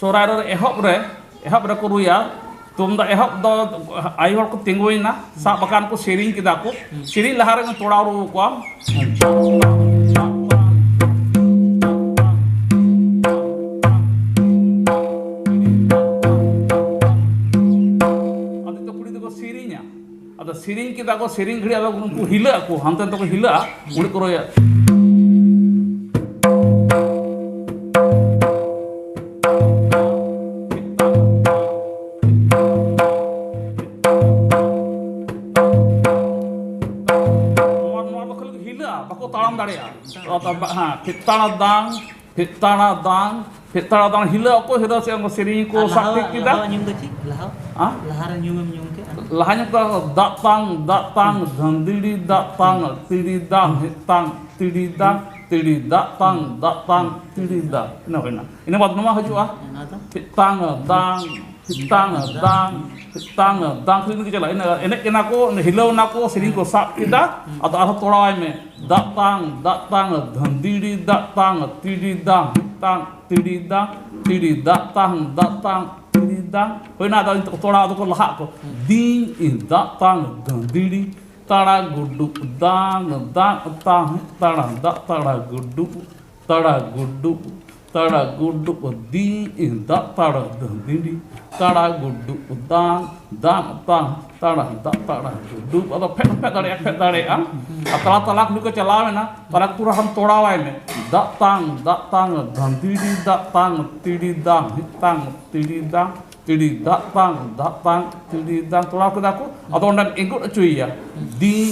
sorai ehop re ko ruya tumda ehop do ai hor ko tinguina sa bakan ko sering kita ko sering lahar ng toda ru ko ada sering kita ko sering घड़ी ada उनको हिला को hantan to ko hila uli ko roya bako talam daria ha pitana dang hila ko hira se ang sering ko sakti kita lahar nyum ke lahanya ka datang dhandiri datang tididang hitang tididang datang tididang ina bad nama haju pitang dang kini ke jala ina ko hilau na ko sering ko sak kita atau arah tolai me datang dhandiri datang tididang hitang tididang datang tididang hoina da into tola do ko laha ko ding in datang dhandiri tara gudu dang tang tara gudu ding in tara dhandiri tara gudu dang tang tara gudu atau pet dari atala lu ko chalawe na para pura ham todawa me datang dhandiri datang tididang hitang tididang datang tididang tola ko dako atau dan ingut cuy ya di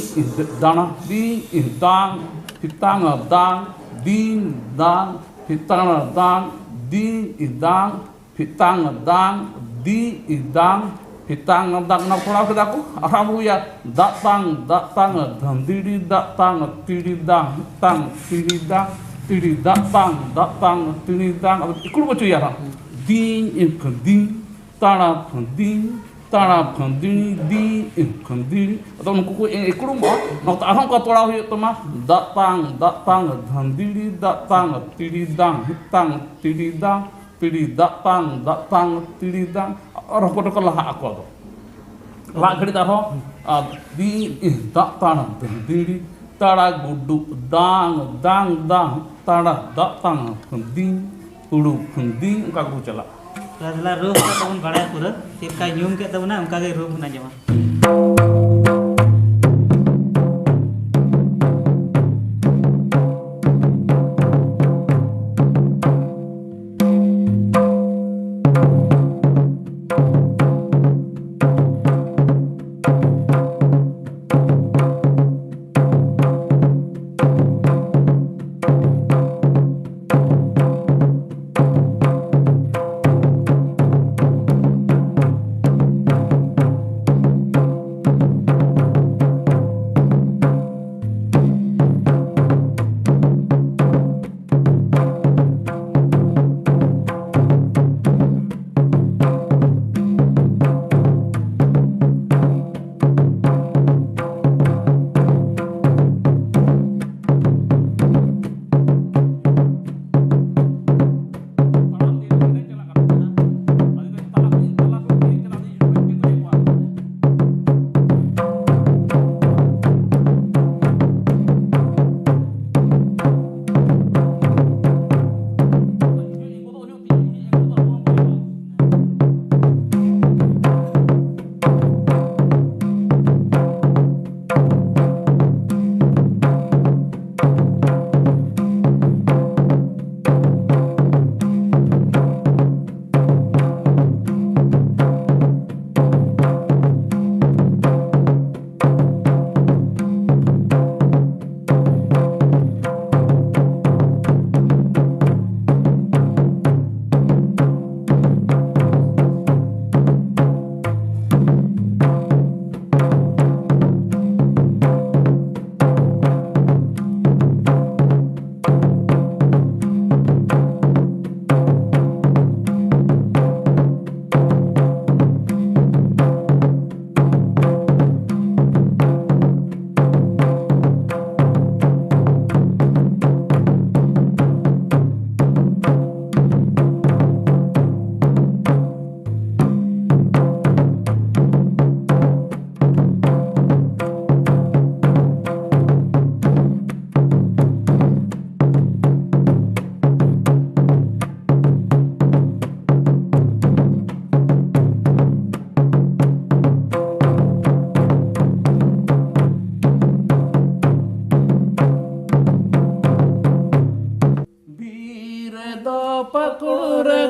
dana di dang hitang dang di dang hitang dang di dang hitang dang di dang hitang dang na tola ko dako aramu ya datang dhandiri datang tididang hitang tididang datang tididang ikut ko cuy ya ding ding tara phandini di phandini atau nuku ekuru mo no tarong ka tola hu toma datang dhandiri datang tididang hitang tididang datang tididang roh ko ko laha ako do la gadi taro di datang dhandiri tara gudu dang tara datang phandini tudu phandini ka ko chala adalah roh kita pun bada pura tika nyum ke tabuna unka ge roh na jama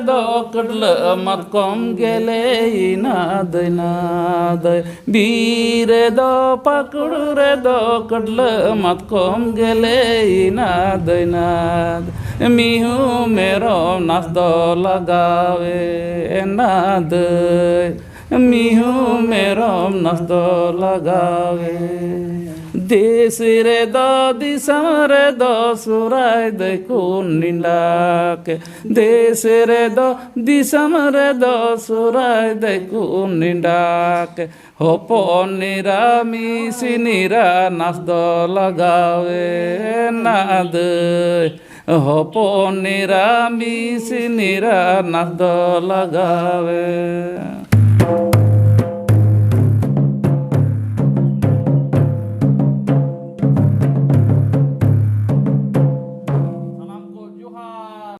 do kadla matkom gele inaday bire do pakure do kadla matkom gele inaday mihu mero nas do lagave naday mihu mero nas do lagave देश रे दो दिशा रे दो सुराय दे कुनिंडा के देश रे दो दिशा रे दो सुराय दे कुनिंडा के होपन निरामिसी निरा नाच दो लगावे नाद होपन निरामिसी निरा नाच दो लगावे